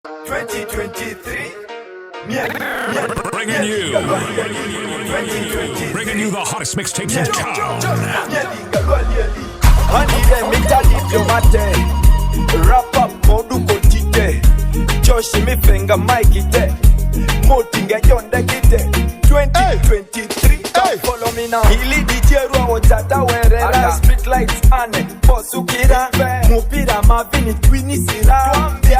2023. Bringing you the hottest mixtapes in town. Honey, then me tell you mate. Wrap up, modu kotite. Josh me finger Mikey te. Motinga yonda kite. 2023. Follow me now. Hili DJ ruwa tata werera. Street lights ane. Posukira. Mupira mavini twini sira.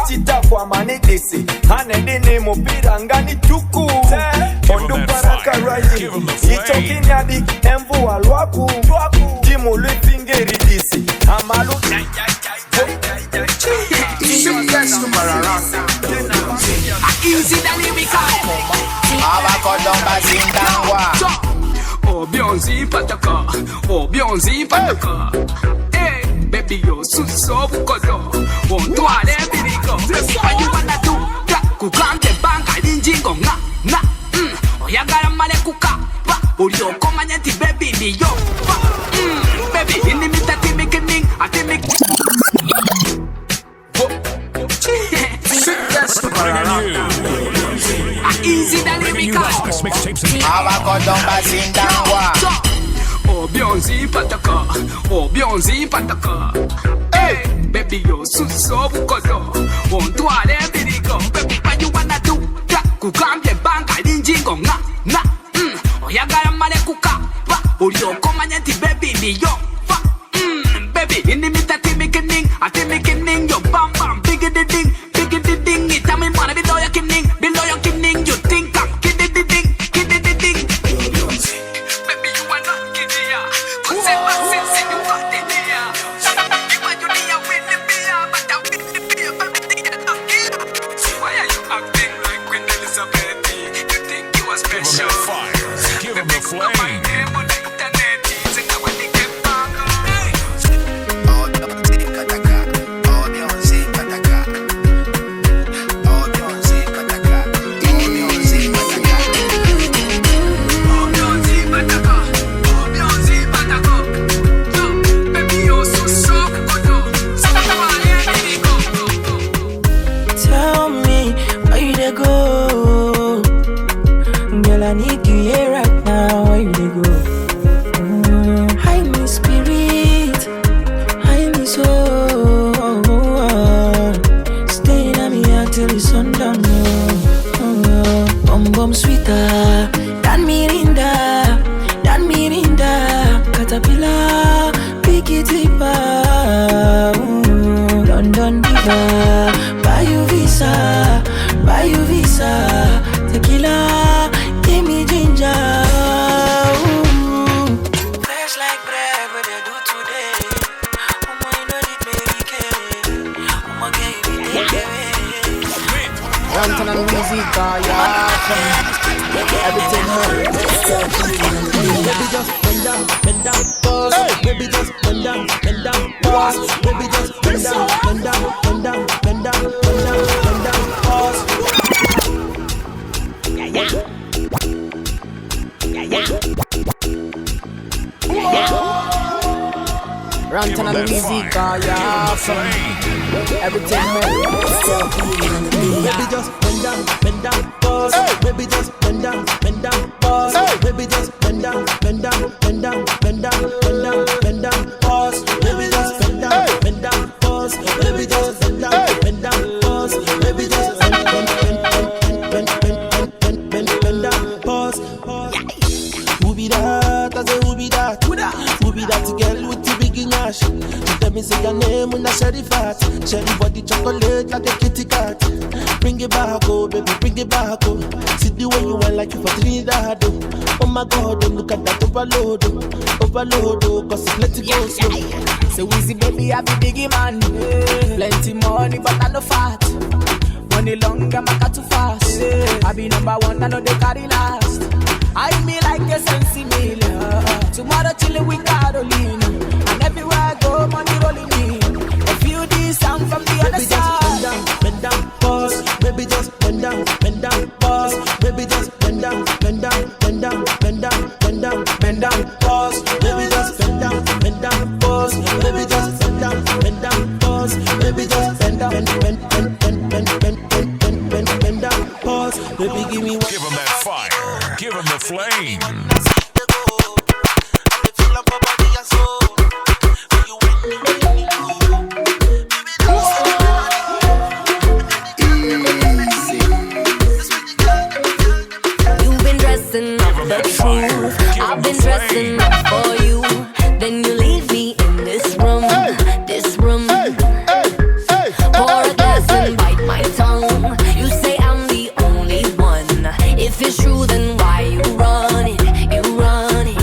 Chita kwa mane desi. Hane dini mupira ngani tuku. Ondu baraka rayi. Icho kinyadi emvu walwaku. Jimu lifingeri disi. Amalu. Easy the lyrical. Abakodonga zindangwa. Obionzi pataka, obionzi pataka. Hey, baby yo suso bukodo. Ontwale birigo. What you wanna do? Kukante banga linjingo na. Oyagala male kukapa. Ulio komanyeti baby ndiyo. Baby inimita timikining atimi. Easy the lyrical. Abakodonga zindangwa. Obionzi pataka, obionzi pataka. Hey, baby yo suso bukodo. Ontwale birigo. Baby what you wanna do? Kukambye banga linjingo na. Oyagala male kukapa. Ulio komanyeti baby ndiyo. Baby inimita timikining atimikining yo bam bam bigidi ding. Itami mana below your kidding, you think I'm kidding. Baby, you are not kidding, ya. Cause ever since you got the idea, you are winning me, but I win the beer, baby, why are you acting like Queen Elizabeth? You think you are special? Give him the flame. My name on the internet, and I want to get back. Tell me where you dey go, girl. I need you here right now. Where you dey go? Hide me spirit, hide me soul. Stay in me until the sundown. Bum sweeter than Mirinda, Caterpillar, pick it deeper. London diva, buy you visa, tequila, give me ginger. Fresh like bread, what they do today. You know it Mary Kay. Get you take away. Rantan and music, everything hurt. Baby just bend down, pause. Baby just bend down, pause. Baby just bend down, pause. Rantan and music, everything hurt. Baby just bend down, pause. Baby just bend down, pause. Baby just bend down, pause. Baby just bend down, pause. Baby just bend down, pause. Baby just bend down, pause. Who be that? I say who be that? Who be that girl with the big nash? You tell me say your name when I share the fat. Share the body chocolate like a kitty cat. Bring it back, oh baby, bring it back, oh. See the way you are like you for Trinidad, oh. Oh my God, oh, look at that overload, oh. Cause it's let it go slow. So easy baby, I be biggie man. Plenty money, but I no fat. Money long, I'm a too fast. I be number one, I know they carry last. I me like a sensi meal. Tomorrow chillin' with Carolina. And everywhere I go, money rolling in. I feel this sound from the other side. Bend down, pause. Baby just bend down, pause. Baby just bend down, pause. Baby just bend down, pause. Baby just bend down, pause. Baby just bend down. flame. You've been dressing up the truth. I've been dressing up for you. Then you leave me in this room. This room. Pour a glass and bite my tongue. You say I'm the only one. If it's true, then why you run it? You run it.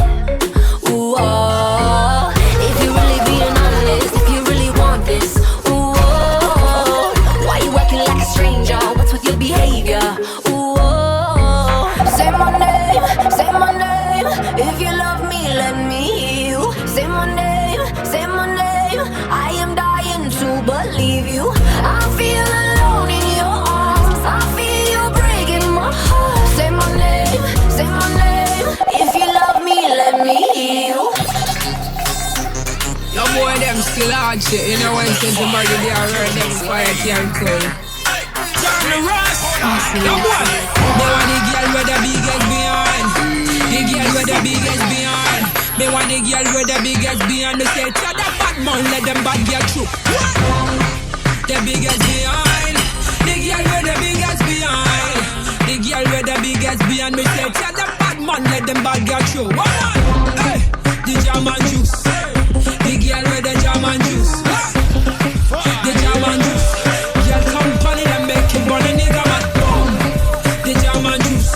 Ooh, oh. If you really being honest, if you really want this, ooh, oh. Why you acting like a stranger? What's with your behavior? Ooh, oh. Say my name, say my name. If you love me, let me hear you. Say my name, say my name. I am dying to believe you. I feel alone in your arms. I feel you breaking my heart. Say my name, say my name. If you love me, let me hear you. Your boy them still hard shit. You know when Cincinnati they are heard them fire can't cool. Johnny Ross, your boy. They want the girl with the biggest behind. The girl with the biggest behind. They want the girl with the biggest behind. They say tell that bad man let them bad get through. The biggest behind. The girl with the biggest behind. The girl with the biggest behind. Me say tell that bad man let them bad get through. Hey, the German juice. The girl with the German juice. The German juice. Girl company that make it burn a nigga man. Boom. The German juice.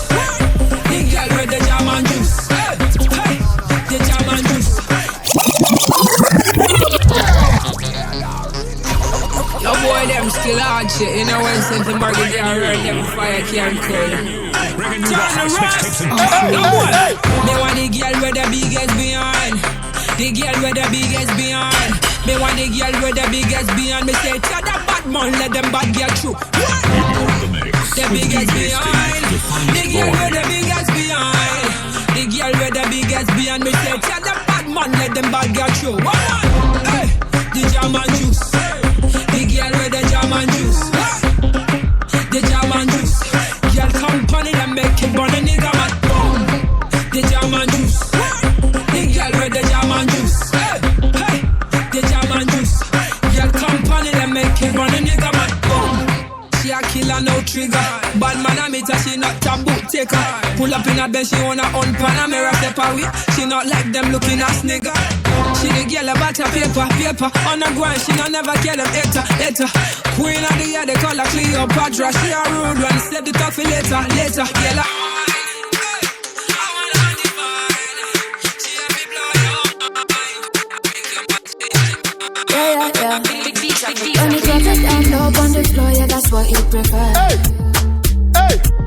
The girl with the German juice. Hey, the German juice. Your boy them still hard shit. You know when Cincinnati they are heard them fire can't cool. Bringing you the hottest mixtapes in town. They want the girl with the biggest behind. The girl with the biggest behind. They want the girl with the biggest behind. Me say tell that bad man let them bad get through. The biggest behind. The girl with the biggest behind. The girl with the biggest behind. Me say tell that bad man let them bad get through. Hey, the German juice. The girl with the German juice. The German juice. Girl company that make it burn a nigga man. Boom. The German juice. The girl with the German juice. Hey, the German juice. Girl company that make it burn a nigga man. Boom. She a killer, no trigger. Bad man a meet her, she not taboo taker. Pull up in a bed, she own her own Panamera step away. She not like them looking ass nigga. She the girl about her paper on the ground. She don't never care them hater. Queen of the year, they call her Cleopatra. She a rude one, save the talk for later. Yella. Yeah. When you drop it down low on the floor, yeah, that's what you prefer.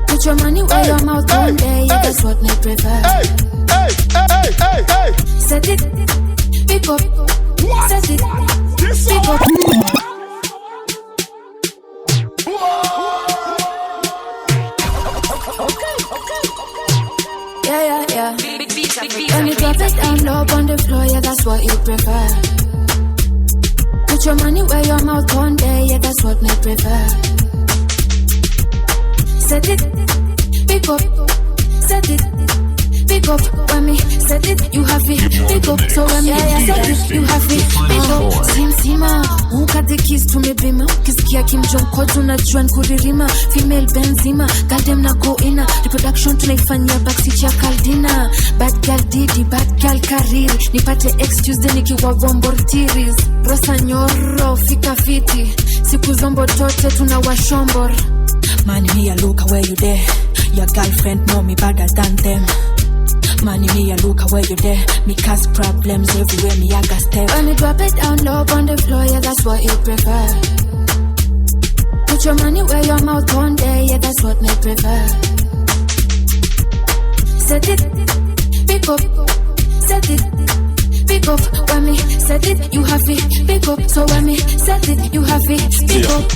Put your money where your mouth one day, yeah, that's what me prefer. Set it, pick up. Set it, pick up. Yeah. When you drop it down low on the floor, yeah, that's what you prefer. Put your money where your mouth one day, yeah, that's what me prefer. Set it, pick up. Set it, pick up. When me set it, you have it, pick up. So when me set it, you have it, pick up. Simsima, uka the keys to me bima. Ukisikia Kim Jong kotu na juan kuririma. Female Benzima, goddamn na go ina. Reproduction tunaifanyia backseat ya Kaldina. Bad girl Didi, bad girl Kariri. Nipate excuse then nikiwa vombortiris. Rosa nyoro, fika fiti. Siku zombo tote tunawashombor. Man, me a look where you there. Your girlfriend know me better than them. Man, me a look where you there. Me cause problems everywhere, me a got step. When you drop it down low on the floor, yeah, that's what you prefer. Put your money where your mouth one day, yeah, that's what me prefer. Set it, pick up. Set it, pick up. When me set it, you have it, pick up. So when me set it, you have it, pick up.